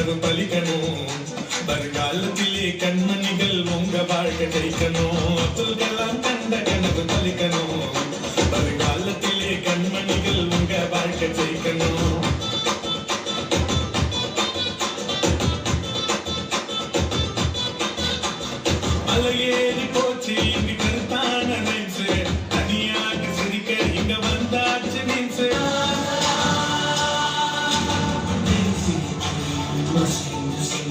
கனவு பலிக்கணும். வருங்காலத்திலே கண்மணிகள் உங்க வாழ்க்கை ஜெயிக்கணும். அப்துல் கலாம் கண்ட கனவு பலிக்கணும். வருங்காலத்திலே கண்மணிகள் உங்க வாழ்க்கை ஜெயிக்கணும். மலையேறி போச்சு இங்கு கருத்தான நெஞ்சு, தனியாக சிரிக்க இங்க வந்தாச்சு நெஞ்சு. Must